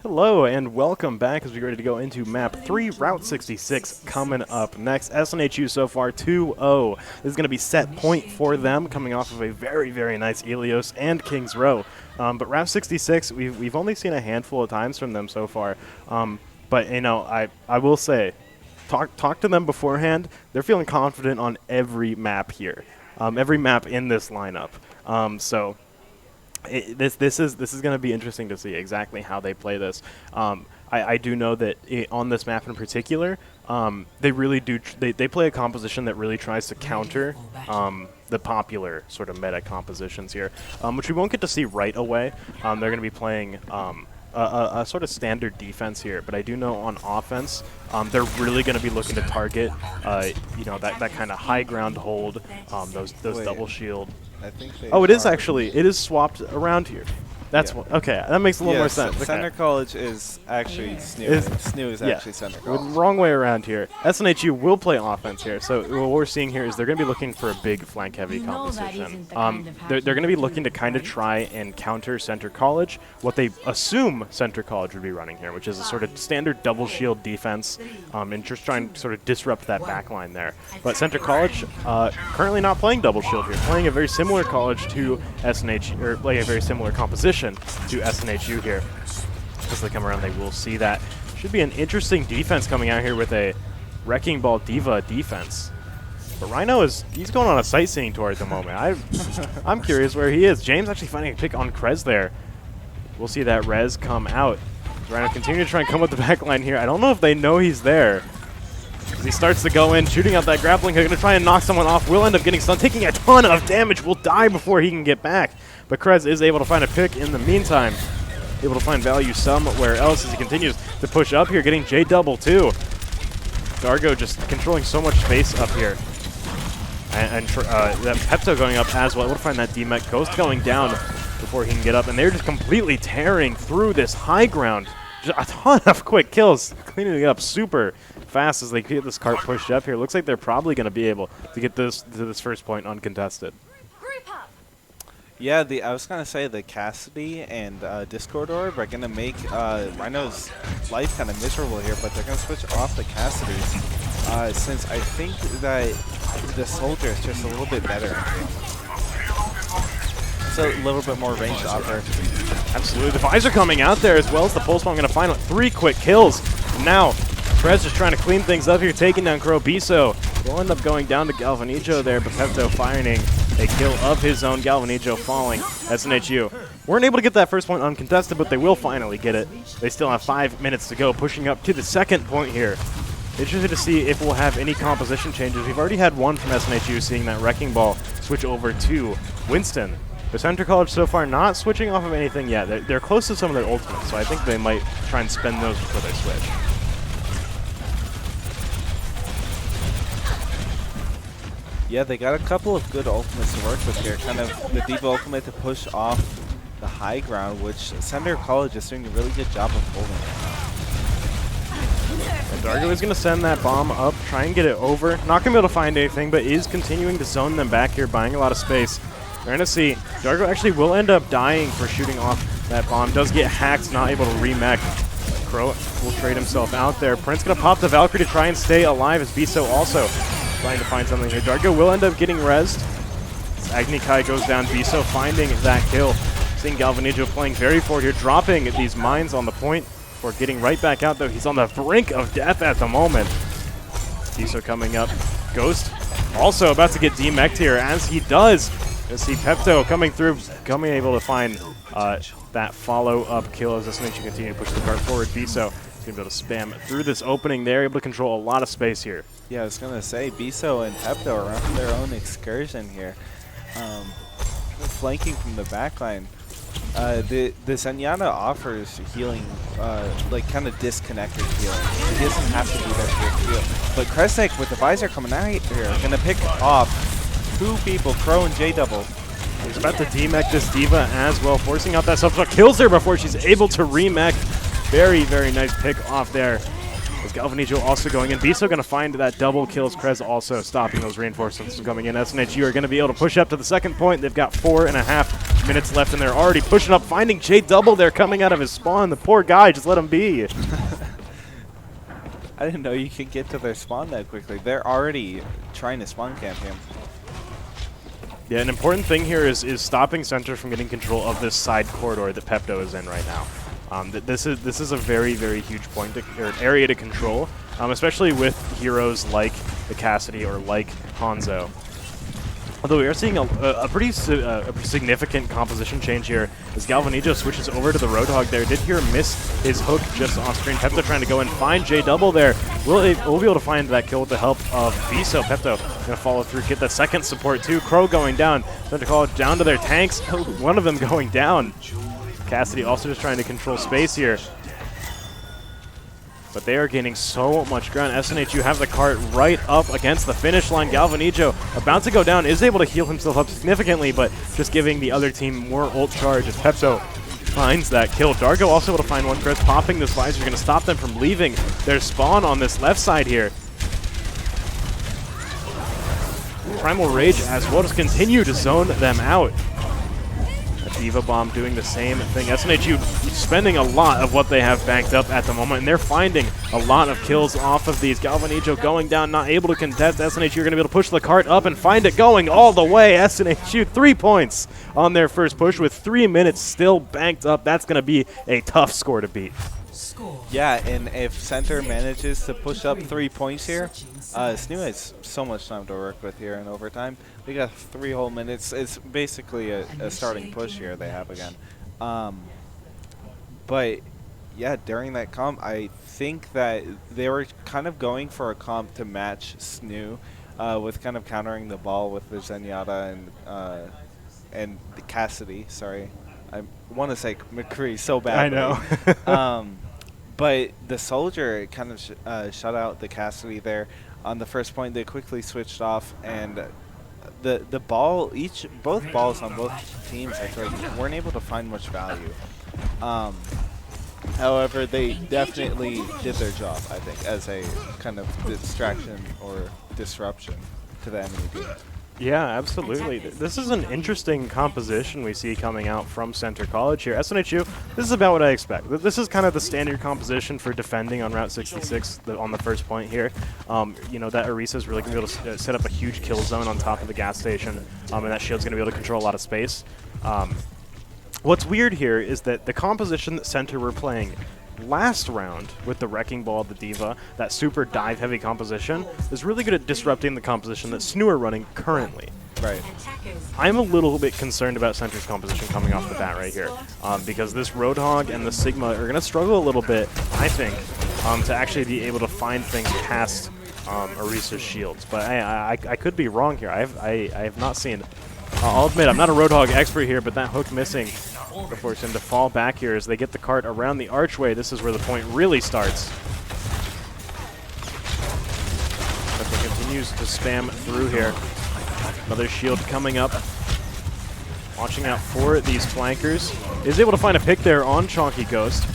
[SPEAKER 8] Hello and welcome back as we get ready to go into map 3, Route 66 coming up next. SNHU so far 2-0. This is going to be set point for them coming off of a very, very nice Ilios and King's Row. But Route 66, we've only seen a handful of times from them so far. But, you know, I will say, talk to them beforehand. They're feeling confident on every map here, every map in this lineup. So this is going to be interesting to see exactly how they play this. I do know that on this map in particular, they really do they play a composition that really tries to counter the popular sort of meta compositions here, which we won't get to see right away. They're going to be playing a sort of standard defense here, but I do know on offense, they're really going to be looking to target, you know, that kind of high ground hold, those double shield.
[SPEAKER 2] I think
[SPEAKER 8] it is actually. It is swapped around here. That's what. Okay, that makes a little more sense.
[SPEAKER 2] Center
[SPEAKER 8] Okay.
[SPEAKER 2] College is actually SNHU. SNHU is actually Center College.
[SPEAKER 8] Wrong way around here. SNHU will play offense here. So what we're seeing here is they're going to be looking for a big flank-heavy composition. They're going to be looking to kind of try and counter Center College, what they assume Center College would be running here, which is a sort of standard double shield defense, and just trying to sort of disrupt that backline there. But Center College currently not playing double shield here, playing a very similar college to SNHU, or playing a very similar composition to SNHU here. As they come around, they will see that. Should be an interesting defense coming out here with a Wrecking Ball Diva defense. But Rhino he's going on a sightseeing tour at the moment. I'm curious where he is. James actually finding a pick on Krez there. We'll see that Rez come out. Rhino continue to try and come up the back line here. I don't know if they know he's there. As he starts to go in, shooting out that grappling hook, going to try and knock someone off. Will end up getting stunned, taking a ton of damage. Will die before he can get back. But Krez is able to find a pick in the meantime. Able to find value somewhere else as he continues to push up here, getting J-double too. Dargo just controlling so much space up here. And that Pepto going up as well. Able to find that D-Mech. Ghost going down before he can get up. And they're just completely tearing through this high ground. Just a ton of quick kills. Cleaning it up super fast as they get this cart pushed up here. Looks like they're probably going to be able to get this to this first point uncontested.
[SPEAKER 2] Yeah, I was gonna say the Cassidy and Discord Orb are gonna make Rhino's life kind of miserable here, but they're gonna switch off the Cassidy since I think that the Soldier is just a little bit better. It's a little bit more ranged out there.
[SPEAKER 8] Absolutely, the Visor coming out there as well as the Pulse Bomb. Going to find 3 quick kills. Now, Krez just trying to clean things up here, taking down Crow. Biso will end up going down to Galvanijo there, but Pepto firing a kill of his own. Galvanijo falling. SNHU weren't able to get that first point uncontested, but they will finally get it. They still have 5 minutes to go, pushing up to the second point here. Interested to see if we'll have any composition changes. We've already had one from SNHU, seeing that Wrecking Ball switch over to Winston. But Center College so far not switching off of anything yet. They're close to some of their ultimates, so I think they might try and spend those before they switch.
[SPEAKER 2] Yeah, they got a couple of good ultimates to work with here. Kind of the Diva ultimate to push off the high ground, which Center College is doing a really good job of holding.
[SPEAKER 8] And Dargo is going to send that bomb up, try and get it over. Not going to be able to find anything, but is continuing to zone them back here, buying a lot of space. We're going to see Dargo actually will end up dying for shooting off that bomb. Does get hacked, not able to remech. Crow will trade himself out there. Prince going to pop the Valkyrie to try and stay alive as Biso also trying to find something here. Dargo will end up getting rezzed. Agni Kai goes down. Biso finding that kill. Seeing Galvanijo playing very forward here, dropping these mines on the point before getting right back out, though. He's on the brink of death at the moment. Biso coming up. Ghost also about to get demeched here, as he does. You see Pepto coming through, able to find that follow-up kill as SNHU continue to push the cart forward. Biso is going to be able to spam through this opening there, able to control a lot of space here.
[SPEAKER 2] Yeah, I was going to say, Biso and Pepto are on their own excursion here. Flanking from the backline. The Zenyatta offers healing, like kind of disconnected healing. He doesn't have to do that to heal. But Kresnik with the Visor coming out here, going to pick off 2 people, Crow and J-double.
[SPEAKER 8] He's about to demech this Diva as well, forcing out that self-shot. Kills her before she's able to remech. Very, very nice pick off there. As Galvanijo also going in. Biso going to find that double kills. Krez also stopping those reinforcements from coming in. SNHU are going to be able to push up to the second point. They've got 4.5 minutes left, and they're already pushing up, finding J Double there coming out of his spawn. The poor guy, just let him be.
[SPEAKER 2] I didn't know you could get to their spawn that quickly. They're already trying to spawn camp him.
[SPEAKER 8] Yeah, an important thing here is stopping Center from getting control of this side corridor that Pepto is in right now. This is a very, very huge point or area to control, especially with heroes like the Cassidy or like Hanzo. Although we are seeing a pretty significant composition change here as Galvanijo switches over to the Roadhog there. Did hear him miss his hook just off screen. Pepto trying to go and find J Double there. We'll be able to find that kill with the help of Viso. Pepto going to follow through, get that second support too. Crow going down. Center College down to their tanks. One of them going down. Cassidy also just trying to control space here. But they are gaining so much ground. SNHU have the cart right up against the finish line. Galvanijo about to go down, is able to heal himself up significantly, but just giving the other team more ult charge as Pepto finds that kill. Dargo also able to find one. Chris popping this visor, going to stop them from leaving their spawn on this left side here. Primal Rage as well just continue to zone them out. Diva Bomb doing the same thing. SNHU spending a lot of what they have banked up at the moment, and they're finding a lot of kills off of these. Galvanijo going down, not able to contest. SNHU are going to be able to push the cart up and find it going all the way. SNHU 3 points on their first push with 3 minutes still banked up. That's going to be a tough score to beat.
[SPEAKER 2] Yeah, and if Center manages to push up 3 points here, SNHU has so much time to work with here in overtime. We got 3 whole minutes. It's basically a starting push here they have again. But yeah, during that comp, I think that they were kind of going for a comp to match SNHU with kind of countering the ball with the Zenyatta and the Cassidy. Sorry, I want to say McCree so badly.
[SPEAKER 8] I know.
[SPEAKER 2] But the Soldier kind of shut out the Cassidy there on the first point. They quickly switched off, and the ball, both balls on both teams, I feel like weren't able to find much value. However, they definitely did their job, I think, as a kind of distraction or disruption to the enemy team.
[SPEAKER 8] Yeah, absolutely. This is an interesting composition we see coming out from Center College here. SNHU, this is about what I expect. This is kind of the standard composition for defending on Route 66 on the first point here. You know, that Orisa is really going to be able to set up a huge kill zone on top of the gas station, and that shield's going to be able to control a lot of space. What's weird here is that the composition that Center were playing last round with the Wrecking Ball, the Diva, that super dive-heavy composition, is really good at disrupting the composition that SNHU are running currently.
[SPEAKER 2] Right.
[SPEAKER 8] I'm a little bit concerned about Center's composition coming off the bat right here, because this Roadhog and the Sigma are going to struggle a little bit, I think, to actually be able to find things past Orisa's shields. But I could be wrong here. I have not seen. I'll admit, I'm not a Roadhog expert here, but that hook missing forces him to fall back here as they get the cart around the archway. This is where the point really starts. But continues to spam through here. Another shield coming up. Watching out for these flankers. Is able to find a pick there on Chonky Ghost.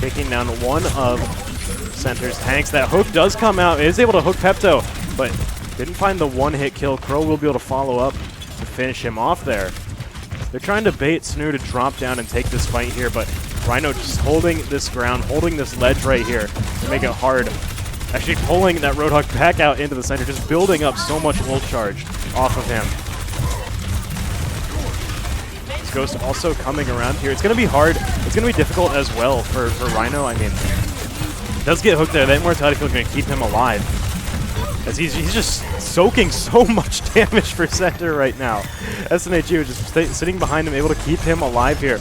[SPEAKER 8] Taking down one of Center's tanks. That hook does come out. Is able to hook Pepto, but didn't find the one-hit kill. Crow will be able to follow up to finish him off there. They're trying to bait SNHU to drop down and take this fight here, but Rhino just holding this ground, holding this ledge right here to make it hard. Actually pulling that Roadhog back out into the center, just building up so much ult charge off of him. This Ghost also coming around here. It's going to be hard. It's going to be difficult as well for Rhino. I mean, does get hooked there. That Immortality Field is going to keep him alive, as he's just soaking so much damage for Center right now. SNHU just sitting behind him, able to keep him alive here.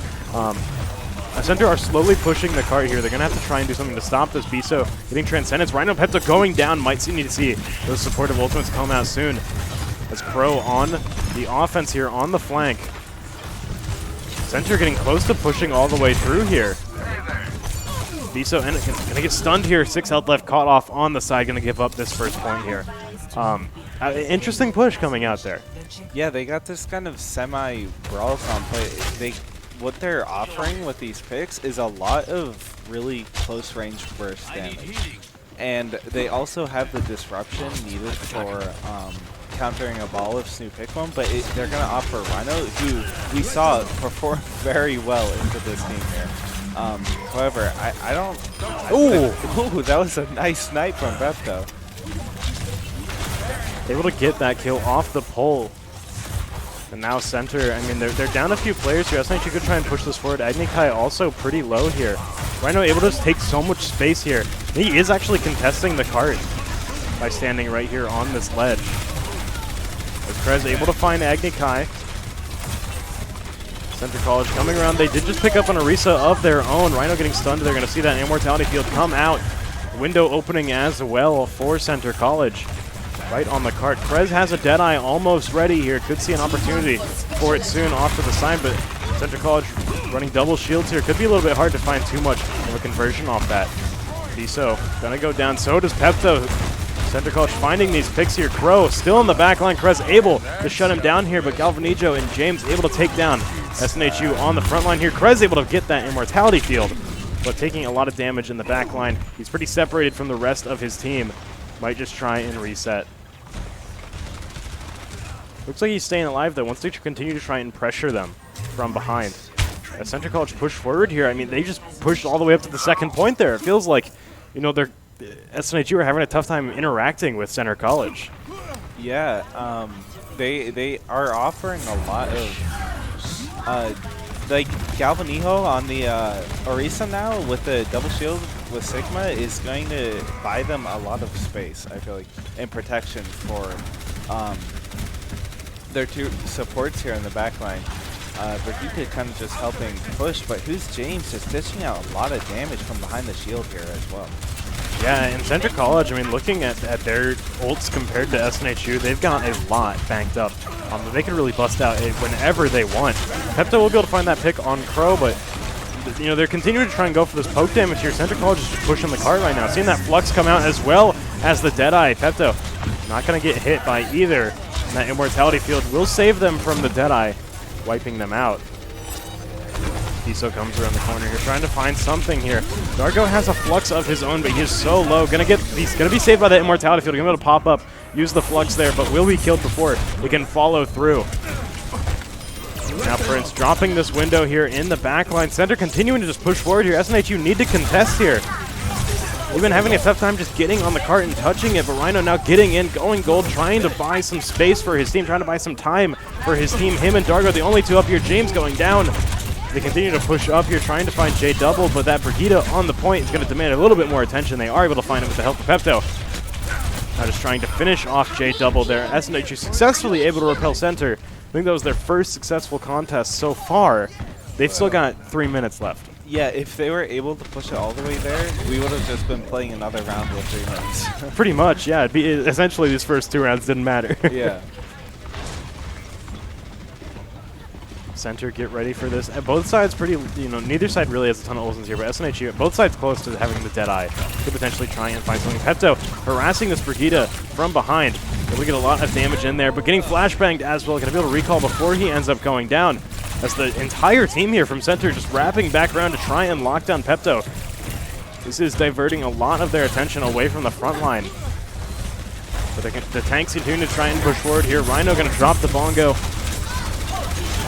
[SPEAKER 8] Center are slowly pushing the cart here. They're going to have to try and do something to stop this. Biso getting Transcendence. Rhino and Pepto going down. Might need to see those supportive ultimates come out soon. As Crow on the offense here on the flank. Center getting close to pushing all the way through here. Biso going to get stunned here. 6 health left, caught off on the side. Going to give up this first point here. Interesting push coming out there.
[SPEAKER 2] Yeah, they got this kind of semi-brawl comp. What they're offering with these picks is a lot of really close-range burst damage. And they also have the disruption needed for countering a ball if SNHU pick one, but they're going to opt for Rhino, who we saw perform very well into this game here. However, I don't... Ooh, that was a nice snipe from Bepto.
[SPEAKER 8] Able to get that kill off the pole. And now center, I mean, they're down a few players here. SNHU could try and push this forward. Agnikai also pretty low here. Rhino able to take so much space here. He is actually contesting the cart by standing right here on this ledge. As Krez able to find Agnikai. Center College coming around. They did just pick up on Orisa of their own. Rhino getting stunned. They're going to see that Immortality Field come out. Window opening as well for Center College. Right on the cart. Krez has a Deadeye almost ready here. Could see an opportunity for it soon off to the side, but Center College running double shields here. Could be a little bit hard to find too much of a conversion off that. Biso gonna go down. So does Pepto. Center College finding these picks here. Crow still in the back line. Krez able to shut him down here, but Galvanijo and James able to take down SNHU on the front line here. Krez able to get that Immortality Field, but taking a lot of damage in the back line. He's pretty separated from the rest of his team. Might just try and reset. Looks like he's staying alive though. Wants to continue to try and pressure them from behind. As Center College push forward here, I mean, they just pushed all the way up to the second point there. It feels like, you know, they're SNHU are having a tough time interacting with Center College.
[SPEAKER 2] Yeah, they are offering a lot of like Galvanijo on the Orisa now with the double shield with Sigma is going to buy them a lot of space, I feel like, and protection for their two supports here in the back line. Brigitte kind of just helping push, but who's James is dishing out a lot of damage from behind the shield here as well.
[SPEAKER 8] Yeah, and Center College, I mean, looking at their ults compared to SNHU, they've got a lot banked up. They can really bust out whenever they want. Pepto will be able to find that pick on Crow, but you know, they're continuing to try and go for this poke damage here. Center College is just pushing the cart right now. Seeing that Flux come out as well as the Deadeye. Pepto not going to get hit by either. And that Immortality Field will save them from the Deadeye, wiping them out. Biso comes around the corner here, trying to find something here. Dargo has a Flux of his own, but he is so low. He's gonna be saved by that Immortality Field. Gonna be able to pop up, use the Flux there, but will be killed before he can follow through. Now Prince dropping this window here in the back line. Center continuing to just push forward here. SNHU need to contest here. They've been having a tough time just getting on the cart and touching it, but Rhino now getting in, going gold, trying to buy some space for his team, trying to buy some time for his team. Him and Dargo, the only two up here. James going down. They continue to push up here, trying to find J Double, but that Brigitte on the point is going to demand a little bit more attention. They are able to find him with the help of Pepto. Now just trying to finish off J Double there. SNHU successfully able to repel center. I think that was their first successful contest so far. They've still got 3 minutes left.
[SPEAKER 2] Yeah, if they were able to push it all the way there, we would have just been playing another round with 3 minutes.
[SPEAKER 8] Pretty much, yeah. Essentially, these first 2 rounds didn't matter.
[SPEAKER 2] Yeah.
[SPEAKER 8] Center, get ready for this. Both sides pretty, you know, neither side really has a ton of Olsens here, but SNHU, both sides close to having the Deadeye. Could potentially try and find something. Pepto harassing this Brigitte from behind. We get a lot of damage in there, but getting flashbanged as well. Gonna be able to recall before he ends up going down. As the entire team here from Center just wrapping back around to try and lock down Pepto. This is diverting a lot of their attention away from the front line. But the tanks continue to try and push forward here. Rhino gonna drop the bongo.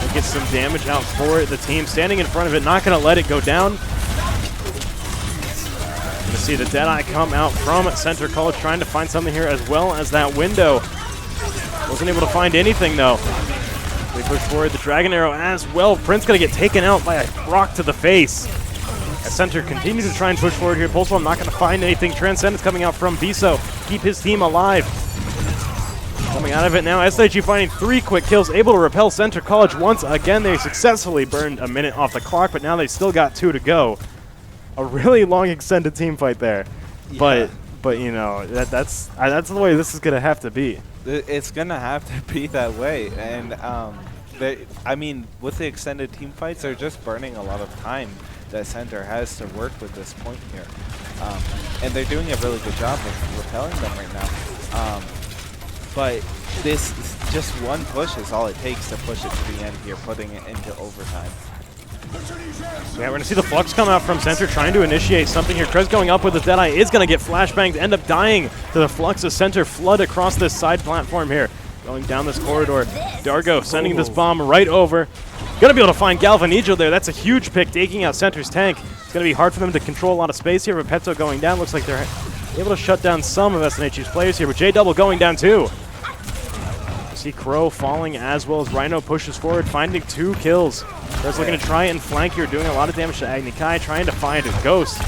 [SPEAKER 8] And get some damage out for the team. Standing in front of it, not going to let it go down. Going to see the Deadeye come out from Center College, trying to find something here as well as that window. Wasn't able to find anything though. They push forward the Dragon Arrow as well. Prince going to get taken out by a rock to the face. As Center continues to try and push forward here. Pulsebomb not going to find anything. Transcendence coming out from Biso. Keep his team alive. Coming out of it now, SNHU finding 3 quick kills, able to repel Center College once again. They successfully burned a minute off the clock, but now they still got 2 to go. A really long extended team fight there, yeah. But you know that's the way this is gonna have to be.
[SPEAKER 2] It's gonna have to be that way, and I mean, with the extended team fights, they're just burning a lot of time that Center has to work with this point here, and they're doing a really good job of repelling them right now. But this, just one push is all it takes to push it to the end here, putting it into overtime.
[SPEAKER 8] Yeah, we're going to see the Flux come out from Center, trying to initiate something here. Krez going up with the Deadeye is going to get flashbanged, end up dying to the Flux as Center flood across this side platform here. going down this corridor. Dargo sending this bomb right over. Gonna be able to find Galvanijo there. That's a huge pick, taking out Center's tank. It's gonna be hard for them to control a lot of space here, but Pepto going down. Looks like they're able to shut down some of SNHU's players here, but J-Double going down too. See Crow falling as well as Rhino pushes forward, finding 2 kills. They're looking to try and flank here, doing a lot of damage to Agni Kai, trying to find a Ghost.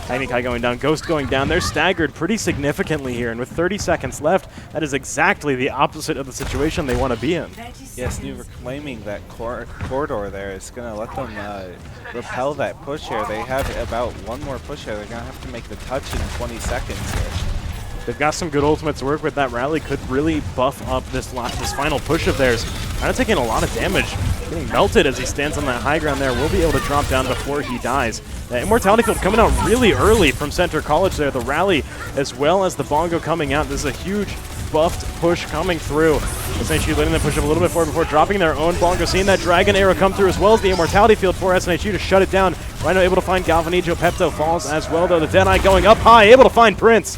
[SPEAKER 8] Agni Kai going down, Ghost going down. They're staggered pretty significantly here, and with 30 seconds left, that is exactly the opposite of the situation they want to be in.
[SPEAKER 2] Yes, new reclaiming that corridor there is going to let them repel that push here. They have about 1 more push here. They're going to have to make the touch in 20 seconds here.
[SPEAKER 8] They've got some good ultimates to work with. That rally could really buff up this final push of theirs. Kind of taking a lot of damage. Getting melted as he stands on that high ground there. Will be able to drop down before he dies. The Immortality Field coming out really early from Center College there. The rally as well as the Bongo coming out. This is a huge buffed push coming through. SNHU letting them push up a little bit forward before dropping their own Bongo. Seeing that Dragon Arrow come through as well as the Immortality Field for SNHU to shut it down. Rhino able to find Galvanijo. Pepto falls as well though. The Deadeye going up high, able to find Prince.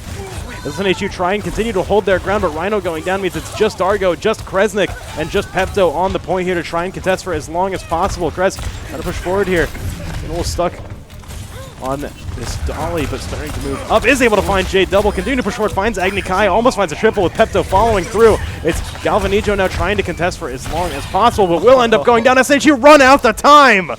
[SPEAKER 8] SNHU try and continue to hold their ground, but Rhino going down means it's just Dargo, just Kresnik, and just Pepto on the point here to try and contest for as long as possible. Kres got to push forward here. A little stuck on this dolly, but starting to move up. Is able to find J-Double, continue to push forward, finds Agni Kai, almost finds a triple with Pepto following through. It's Galvanijo now trying to contest for as long as possible, but will end up going down. SNHU run out the time!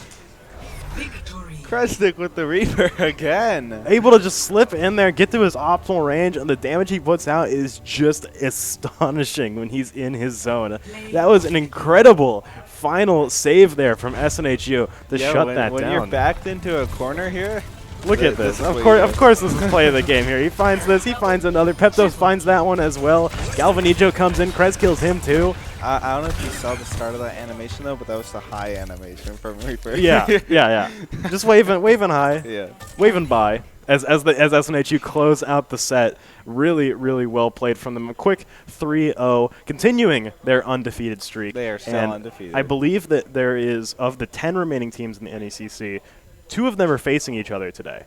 [SPEAKER 2] Kresnik with the Reaper again.
[SPEAKER 8] Able to just slip in there, get to his optimal range, and the damage he puts out is just astonishing when he's in his zone. That was an incredible final save there from SNHU to shut that down.
[SPEAKER 2] When you're backed into a corner here,
[SPEAKER 8] look at this. Of course this is play of the game here. He finds this, he finds another. Pepto finds that one as well. Galvanijo comes in, Kres kills him too.
[SPEAKER 2] I don't know if you saw the start of that animation though, but that was the high animation from Reaper.
[SPEAKER 8] Yeah. Just waving high.
[SPEAKER 2] Yeah.
[SPEAKER 8] Waving by as SNHU close out the set. Really well played from them. A quick 3-0, continuing their undefeated streak.
[SPEAKER 2] They are still undefeated.
[SPEAKER 8] I believe that there is, of the 10 remaining teams in the NECC, 2 of them are facing each other today.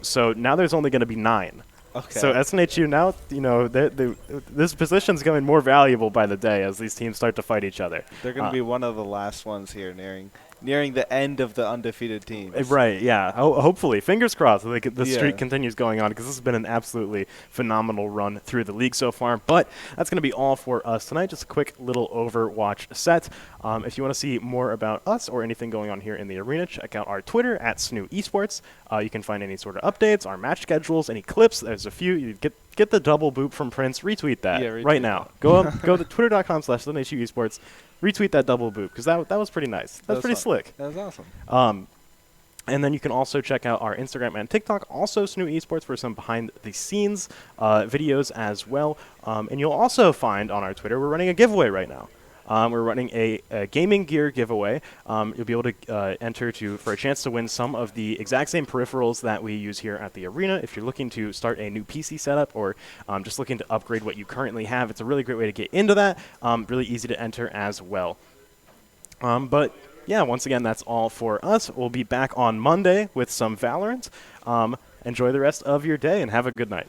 [SPEAKER 8] So now there's only going to be 9.
[SPEAKER 2] Okay.
[SPEAKER 8] So SNHU now, this position's becoming more valuable by the day as these teams start to fight each other.
[SPEAKER 2] They're going to be one of the last ones here, nearing the end of the undefeated teams.
[SPEAKER 8] Right, yeah. Hopefully. Fingers crossed that the streak continues going on, because this has been an absolutely phenomenal run through the league so far. But that's going to be all for us tonight. Just a quick little Overwatch set. If you want to see more about us or anything going on here in the arena, check out our Twitter at SNHU Esports. You can find any sort of updates, our match schedules, any clips. There's a few. You get the double boop from Prince. Retweet that right now. Go to twitter.com/SNHU Esports. Retweet that double boop, because that was pretty nice. That's pretty slick.
[SPEAKER 2] That was awesome.
[SPEAKER 8] And then you can also check out our Instagram and TikTok, also SNHU Esports, for some behind-the-scenes videos as well. And you'll also find on our Twitter, we're running a giveaway right now. We're running a gaming gear giveaway. You'll be able to enter for a chance to win some of the exact same peripherals that we use here at the arena. If you're looking to start a new PC setup or just looking to upgrade what you currently have, it's a really great way to get into that. Really easy to enter as well. But yeah, once again, that's all for us. We'll be back on Monday with some Valorant. Enjoy the rest of your day and have a good night.